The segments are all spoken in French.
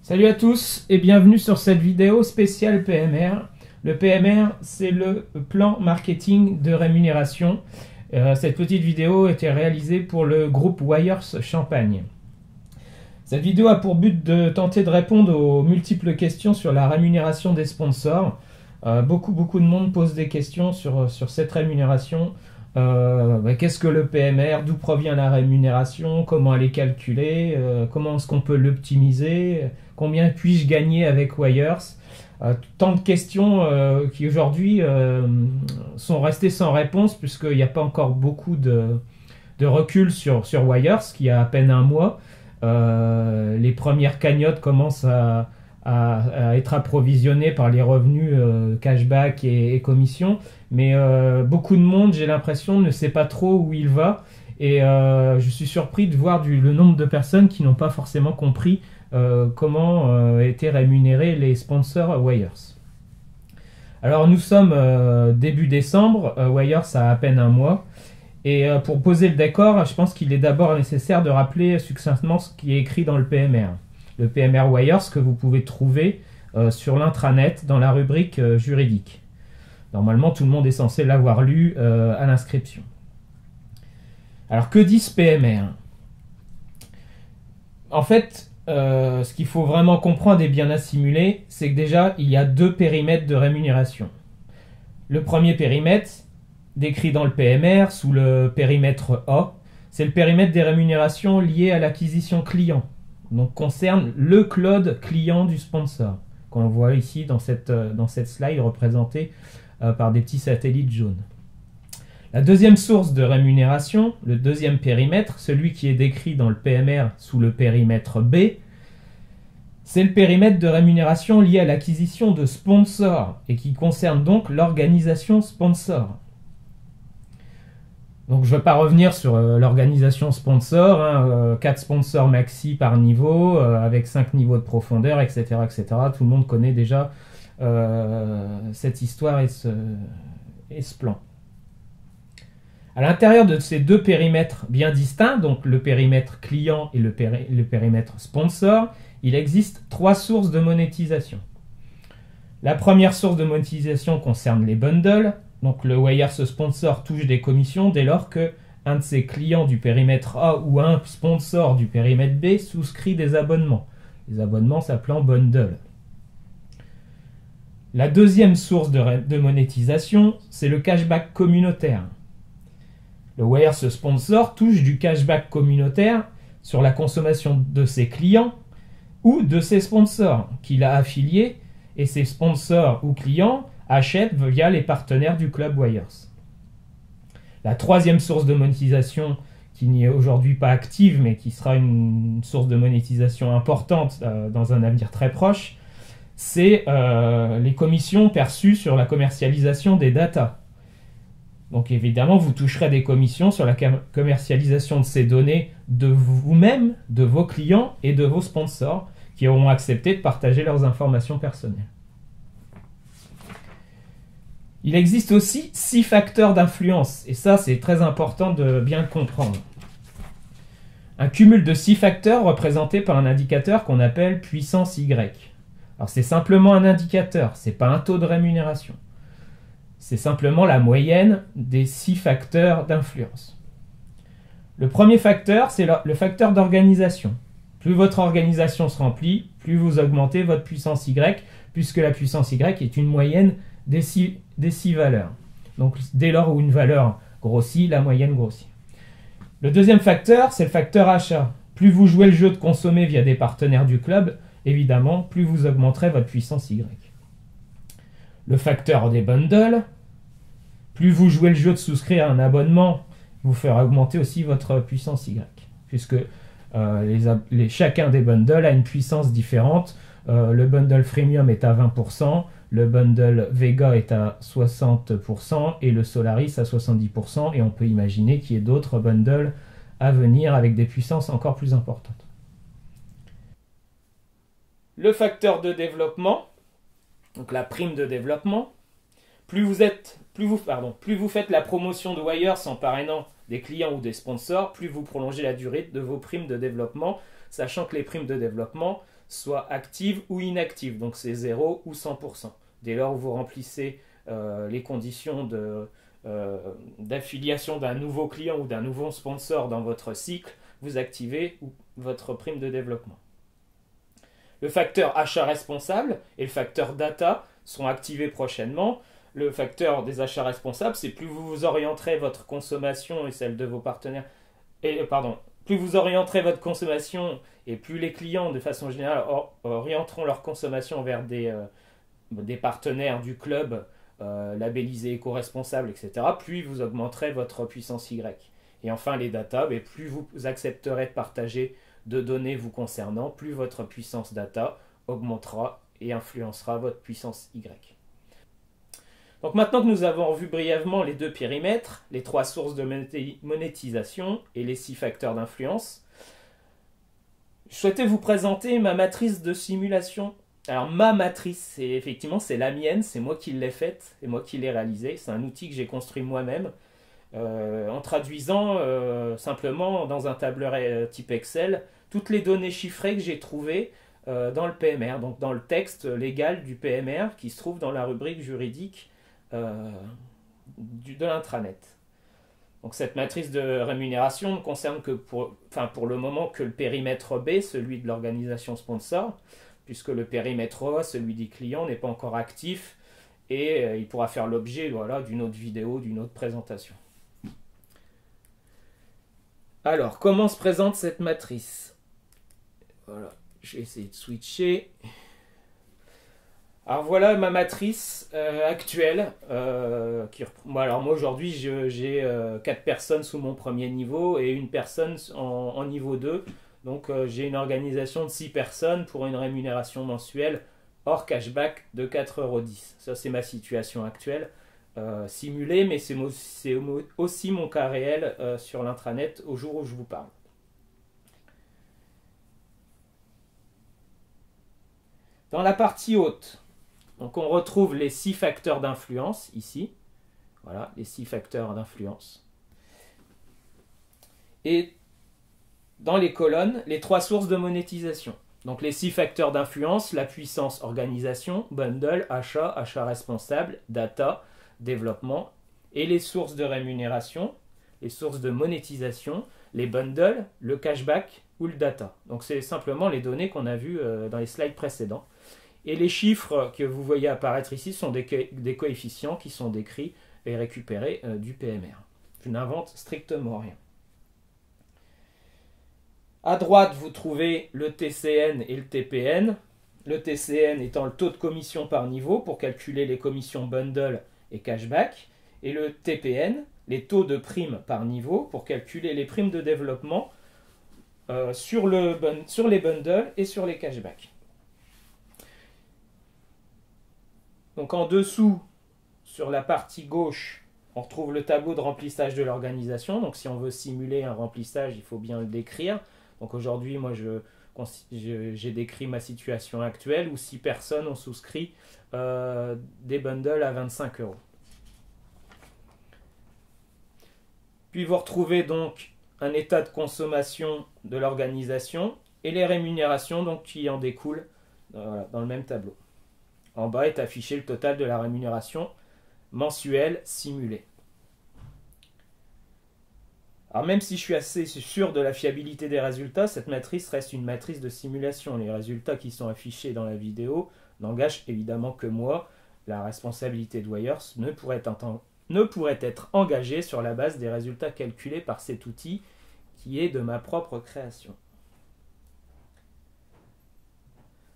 Salut à tous et bienvenue sur cette vidéo spéciale PMR. Le PMR, c'est le plan marketing de rémunération. Cette petite vidéo a été réalisée pour le groupe Wires Champagne. Cette vidéo a pour but de tenter de répondre aux multiples questions sur la rémunération des sponsors. Beaucoup de monde pose des questions sur cette rémunération. Qu'est-ce que le PMR? D'où provient la rémunération? Comment elle est calculée? Comment est-ce qu'on peut l'optimiser? Combien puis-je gagner avec Wires? Tant de questions qui aujourd'hui sont restées sans réponse puisqu'il n'y a pas encore beaucoup de recul sur Wires, qui a à peine un mois. Les premières cagnottes commencent à être approvisionnées par les revenus cashback et commissions. Mais beaucoup de monde, j'ai l'impression, ne sait pas trop où il va. Et je suis surpris de voir le nombre de personnes qui n'ont pas forcément compris comment étaient rémunérés les sponsors Wires. Alors nous sommes début décembre, Wires a à peine un mois. Et pour poser le décor, je pense qu'il est d'abord nécessaire de rappeler succinctement ce qui est écrit dans le PMR. Le PMR Wires que vous pouvez trouver sur l'intranet dans la rubrique juridique. Normalement, tout le monde est censé l'avoir lu à l'inscription. Alors, que dit ce PMR? En fait, ce qu'il faut vraiment comprendre et bien assimiler, c'est que déjà, il y a deux périmètres de rémunération. Le premier périmètre, décrit dans le PMR sous le périmètre A, c'est le périmètre des rémunérations liées à l'acquisition client. Donc, concerne le cloud client du sponsor, qu'on voit ici dans cette slide représentée par des petits satellites jaunes. La deuxième source de rémunération, le deuxième périmètre, celui qui est décrit dans le PMR sous le périmètre B, c'est le périmètre de rémunération lié à l'acquisition de sponsors et qui concerne donc l'organisation sponsor. Donc je ne vais pas revenir sur l'organisation sponsor, 4 sponsors maxi par niveau, avec 5 niveaux de profondeur, etc., etc. Tout le monde connaît déjà cette histoire et ce plan. À l'intérieur de ces deux périmètres bien distincts, donc le périmètre client et le périmètre sponsor, il existe 3 sources de monétisation. La première source de monétisation concerne les bundles. Donc le Wires sponsor touche des commissions dès lors que un de ses clients du périmètre A ou un sponsor du périmètre B souscrit des abonnements. Les abonnements s'appelant bundle. La deuxième source de monétisation, c'est le cashback communautaire. Le Wires sponsor touche du cashback communautaire sur la consommation de ses clients ou de ses sponsors qu'il a affiliés, et ses sponsors ou clients achètent via les partenaires du club Wires. La troisième source de monétisation, qui n'est aujourd'hui pas active, mais qui sera une source de monétisation importante dans un avenir très proche, c'est les commissions perçues sur la commercialisation des data. Donc évidemment, vous toucherez des commissions sur la commercialisation de ces données de vous-même, de vos clients et de vos sponsors qui auront accepté de partager leurs informations personnelles. Il existe aussi 6 facteurs d'influence, et ça c'est très important de bien le comprendre. Un cumul de 6 facteurs représentés par un indicateur qu'on appelle puissance Y. Alors c'est simplement un indicateur, c'est pas un taux de rémunération. C'est simplement la moyenne des 6 facteurs d'influence. Le premier facteur, c'est le facteur d'organisation. Plus votre organisation se remplit, plus vous augmentez votre puissance Y, puisque la puissance Y est une moyenne des 6 valeurs. Donc dès lors où une valeur grossit, la moyenne grossit. Le deuxième facteur, c'est le facteur achat. Plus vous jouez le jeu de consommer via des partenaires du club, évidemment, plus vous augmenterez votre puissance Y. Le facteur des bundles, plus vous jouez le jeu de souscrire à un abonnement, vous fera augmenter aussi votre puissance Y, puisque chacun des bundles a une puissance différente. Le bundle freemium est à 20%, le bundle Vega est à 60% et le Solaris à 70%, et on peut imaginer qu'il y ait d'autres bundles à venir avec des puissances encore plus importantes. Le facteur de développement, donc la prime de développement, plus vous faites la promotion de Wires en parrainant des clients ou des sponsors, plus vous prolongez la durée de vos primes de développement, sachant que les primes de développement soit active ou inactive, donc c'est 0 ou 100%. Dès lors où vous remplissez les conditions d'affiliation d'un nouveau client ou d'un nouveau sponsor dans votre cycle, vous activez votre prime de développement. Le facteur achat responsable et le facteur data seront activés prochainement. Le facteur des achats responsables, c'est plus vous orienterez votre consommation et celle de vos partenaires, plus vous orienterez votre consommation et plus les clients, de façon générale, orienteront leur consommation vers des partenaires du club labellisés éco-responsables, etc., plus vous augmenterez votre puissance Y. Et enfin, les data, plus vous accepterez de partager de données vous concernant, plus votre puissance data augmentera et influencera votre puissance Y. Donc maintenant que nous avons vu brièvement les deux périmètres, les 3 sources de monétisation et les 6 facteurs d'influence, je souhaitais vous présenter ma matrice de simulation. Alors ma matrice, effectivement c'est la mienne, c'est moi qui l'ai faite et moi qui l'ai réalisée. C'est un outil que j'ai construit moi-même en traduisant simplement dans un tableur type Excel toutes les données chiffrées que j'ai trouvées dans le PMR, donc dans le texte légal du PMR qui se trouve dans la rubrique juridique de l'intranet. Donc cette matrice de rémunération ne concerne que pour le moment que le périmètre B, celui de l'organisation sponsor, puisque le périmètre A, celui des clients, n'est pas encore actif et il pourra faire l'objet d'une autre vidéo, d'une autre présentation. Alors, comment se présente cette matrice? Voilà, je vais essayer de switcher. Alors voilà ma matrice actuelle. Alors moi aujourd'hui j'ai 4 personnes sous mon premier niveau et une personne en niveau 2. Donc j'ai une organisation de 6 personnes pour une rémunération mensuelle hors cashback de 4,10 €. Ça c'est ma situation actuelle simulée, mais c'est aussi mon cas réel sur l'intranet au jour où je vous parle. Dans la partie haute, donc on retrouve les 6 facteurs d'influence ici. Voilà, les 6 facteurs d'influence. Et dans les colonnes, les 3 sources de monétisation. Donc les 6 facteurs d'influence, la puissance organisation, bundle, achat responsable, data, développement, et les sources de rémunération, les sources de monétisation, les bundles, le cashback ou le data. Donc c'est simplement les données qu'on a vues dans les slides précédents. Et les chiffres que vous voyez apparaître ici sont des coefficients qui sont décrits et récupérés du PMR. Je n'invente strictement rien. À droite, vous trouvez le TCN et le TPN. Le TCN étant le taux de commission par niveau pour calculer les commissions bundle et cashback. Et le TPN, les taux de primes par niveau pour calculer les primes de développement sur les bundles et sur les cashbacks. Donc en dessous, sur la partie gauche, on retrouve le tableau de remplissage de l'organisation. Donc si on veut simuler un remplissage, il faut bien le décrire. Donc aujourd'hui, moi, j'ai décrit ma situation actuelle où 6 personnes ont souscrit des bundles à 25 €. Puis vous retrouvez donc un état de consommation de l'organisation et les rémunérations donc, qui en découlent dans le même tableau. En bas est affiché le total de la rémunération mensuelle simulée. Alors même si je suis assez sûr de la fiabilité des résultats, cette matrice reste une matrice de simulation. Les résultats qui sont affichés dans la vidéo n'engagent évidemment que moi. La responsabilité de Wires ne pourrait être engagée sur la base des résultats calculés par cet outil qui est de ma propre création.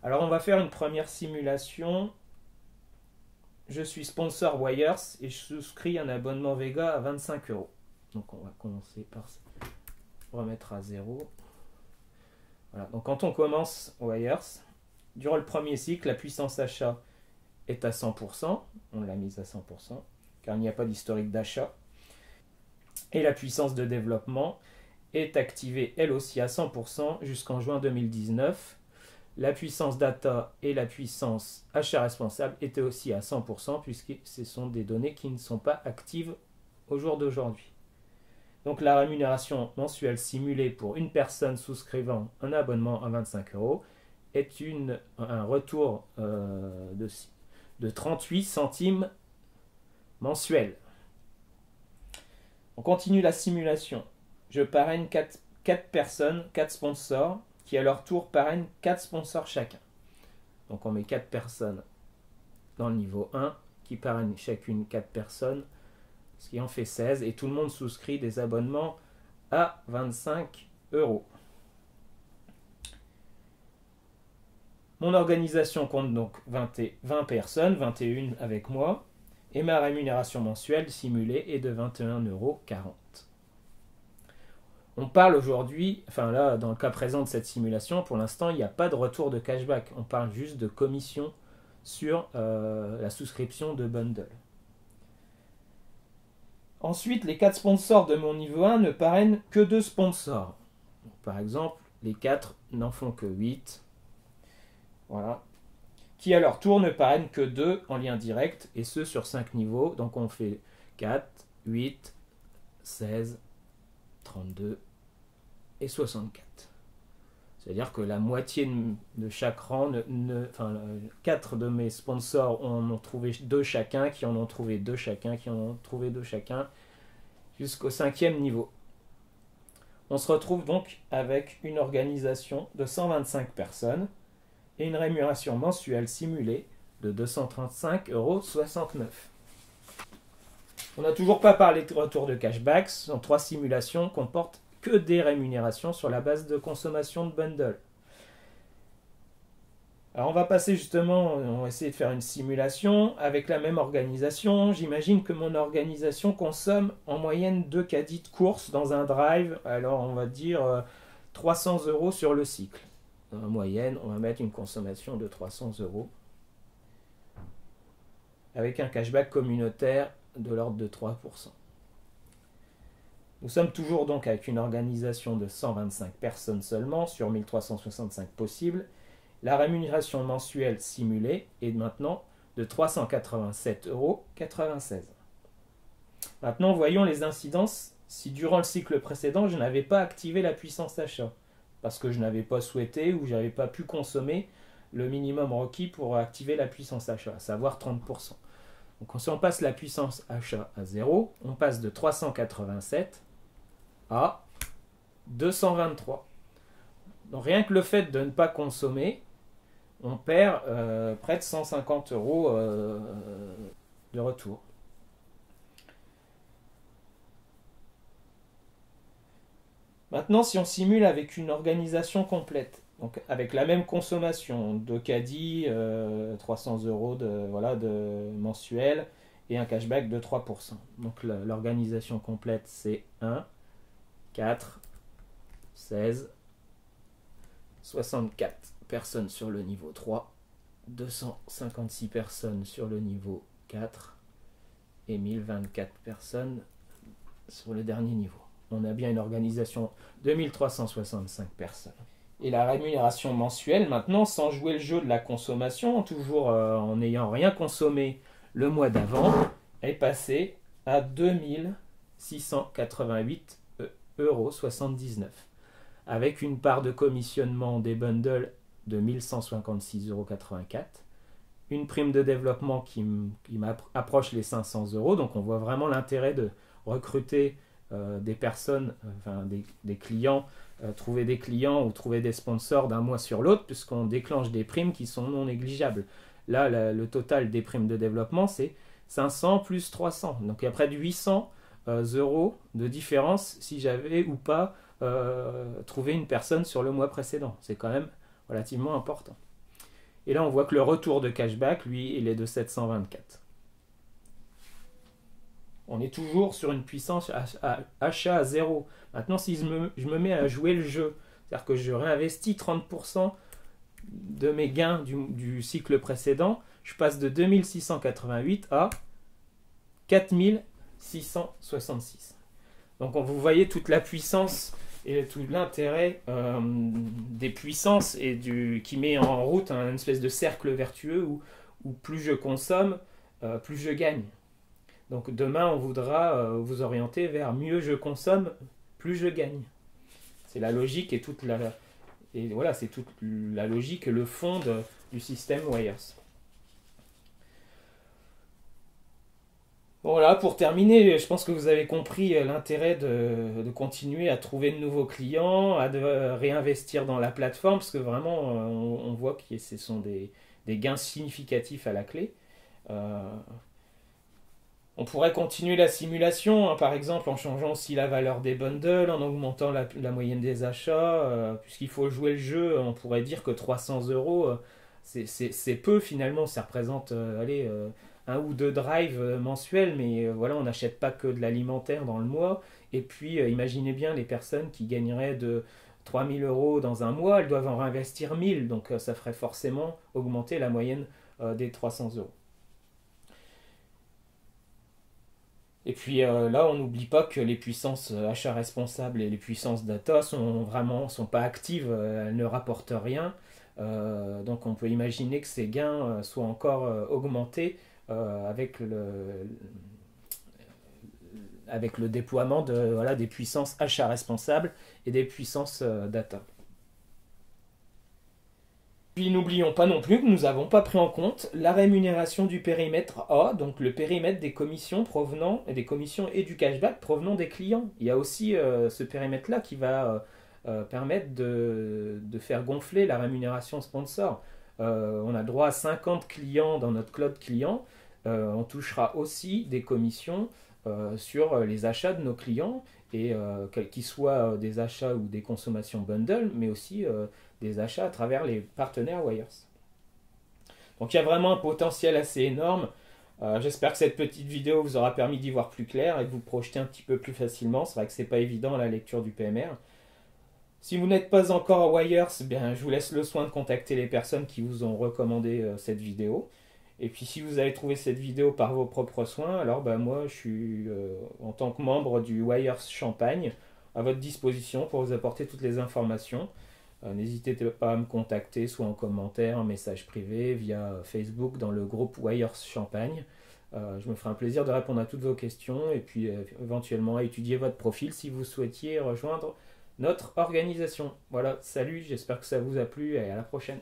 Alors on va faire une première simulation. Je suis sponsor Wires et je souscris un abonnement Vega à 25 €. Donc on va commencer par remettre à 0. Voilà. Donc quand on commence Wires, durant le premier cycle, la puissance achat est à 100%. On l'a mise à 100% car il n'y a pas d'historique d'achat. Et la puissance de développement est activée elle aussi à 100% jusqu'en juin 2019. La puissance data et la puissance achat responsable étaient aussi à 100% puisque ce sont des données qui ne sont pas actives au jour d'aujourd'hui. Donc la rémunération mensuelle simulée pour une personne souscrivant un abonnement à 25 € est un retour de 38 centimes mensuels. On continue la simulation. Je parraine 4 personnes, 4 sponsors, qui à leur tour parrainent 4 sponsors chacun. Donc on met 4 personnes dans le niveau 1, qui parrainent chacune 4 personnes, ce qui en fait 16, et tout le monde souscrit des abonnements à 25 €. Mon organisation compte donc 20 personnes, 21 avec moi, et ma rémunération mensuelle simulée est de 21,40 €. On parle aujourd'hui, enfin là, dans le cas présent de cette simulation, pour l'instant, il n'y a pas de retour de cashback. On parle juste de commission sur la souscription de bundle. Ensuite, les 4 sponsors de mon niveau 1 ne parrainent que 2 sponsors. Donc, par exemple, les 4 n'en font que 8. Voilà. Qui à leur tour ne parrainent que 2 en lien direct, et ce sur 5 niveaux. Donc on fait 4, 8, 16, 32 et 64. C'est-à-dire que la moitié de chaque rang, 4 de mes sponsors en ont trouvé 2 chacun, qui en ont trouvé 2 chacun, qui en ont trouvé 2 chacun, jusqu'au 5e niveau. On se retrouve donc avec une organisation de 125 personnes et une rémunération mensuelle simulée de 235,69 €. On n'a toujours pas parlé de retour de cashback. Ces 3 simulations comportent que des rémunérations sur la base de consommation de bundle. Alors on va passer justement, on va essayer de faire une simulation avec la même organisation. J'imagine que mon organisation consomme en moyenne 2 caddies de course dans un drive. Alors on va dire 300 € sur le cycle. En moyenne, on va mettre une consommation de 300 € avec un cashback communautaire de l'ordre de 3%. Nous sommes toujours donc avec une organisation de 125 personnes seulement sur 1365 possibles. La rémunération mensuelle simulée est maintenant de 387,96 €. Maintenant, voyons les incidences si durant le cycle précédent, je n'avais pas activé la puissance achat, parce que je n'avais pas souhaité ou je n'avais pas pu consommer le minimum requis pour activer la puissance achat, à savoir 30%. Donc si on passe la puissance achat à 0, on passe de 387 à 223. Donc rien que le fait de ne pas consommer, on perd près de 150 € de retour. Maintenant, si on simule avec une organisation complète, donc avec la même consommation, 2 caddies, 300 € de mensuel et un cashback de 3%. Donc l'organisation complète, c'est 1, 4, 16, 64 personnes sur le niveau 3, 256 personnes sur le niveau 4 et 1024 personnes sur le dernier niveau. On a bien une organisation de 1365 personnes. Et la rémunération mensuelle, maintenant, sans jouer le jeu de la consommation, toujours en n'ayant rien consommé le mois d'avant, est passée à 2688,79 €, avec une part de commissionnement des bundles de 1156,84 €, une prime de développement qui m'approche les 500 €, donc on voit vraiment l'intérêt de recruter des personnes, des clients, trouver des clients ou trouver des sponsors d'un mois sur l'autre, puisqu'on déclenche des primes qui sont non négligeables. Là, le total des primes de développement, c'est 500 plus 300. Donc il y a près de 800 € de différence si j'avais ou pas trouvé une personne sur le mois précédent. C'est quand même relativement important. Et là, on voit que le retour de cashback, lui, il est de 724. On est toujours sur une puissance achat à 0. Maintenant, si je me mets à jouer le jeu, c'est-à-dire que je réinvestis 30% de mes gains du cycle précédent, je passe de 2688 à 4666. Donc vous voyez toute la puissance et tout l'intérêt des puissances et qui met en route une espèce de cercle vertueux où plus je consomme, plus je gagne. Donc demain, on voudra vous orienter vers mieux je consomme, plus je gagne. C'est la logique et toute Et voilà, c'est toute la logique, le fond du système Wires. Voilà, pour terminer, je pense que vous avez compris l'intérêt de continuer à trouver de nouveaux clients, de réinvestir dans la plateforme, parce que vraiment, on voit que ce sont des gains significatifs à la clé. Euh, on pourrait continuer la simulation, hein, par exemple en changeant aussi la valeur des bundles, en augmentant la moyenne des achats, puisqu'il faut jouer le jeu, on pourrait dire que 300 euros, c'est peu finalement, ça représente allez, un ou deux drives mensuels, mais voilà, on n'achète pas que de l'alimentaire dans le mois. Et puis imaginez bien les personnes qui gagneraient de 3000 euros dans un mois, elles doivent en réinvestir 1000, donc ça ferait forcément augmenter la moyenne des 300 euros. Et puis là, on n'oublie pas que les puissances achats responsables et les puissances data sont pas actives, elles ne rapportent rien. Donc on peut imaginer que ces gains soient encore augmentés avec le déploiement voilà, des puissances achats responsables et des puissances data. Puis n'oublions pas non plus que nous n'avons pas pris en compte la rémunération du périmètre A, donc le périmètre des commissions provenant, des commissions et du cashback provenant des clients. Il y a aussi ce périmètre-là qui va permettre de faire gonfler la rémunération sponsor. On a le droit à 50 clients dans notre club client. On touchera aussi des commissions sur les achats de nos clients, et qu'ils soient des achats ou des consommations bundle, mais aussi des achats à travers les partenaires Wires. Donc il y a vraiment un potentiel assez énorme. J'espère que cette petite vidéo vous aura permis d'y voir plus clair et de vous projeter un petit peu plus facilement. C'est vrai que c'est pas évident la lecture du PMR. Si vous n'êtes pas encore Wires, bien, je vous laisse le soin de contacter les personnes qui vous ont recommandé cette vidéo. Et puis si vous avez trouvé cette vidéo par vos propres soins, alors ben, moi je suis en tant que membre du Wires Champagne à votre disposition pour vous apporter toutes les informations. N'hésitez pas à me contacter soit en commentaire, en message privé, via Facebook dans le groupe Wires Champagne. Je me ferai un plaisir de répondre à toutes vos questions et puis éventuellement à étudier votre profil si vous souhaitiez rejoindre notre organisation. Voilà, salut, j'espère que ça vous a plu et à la prochaine.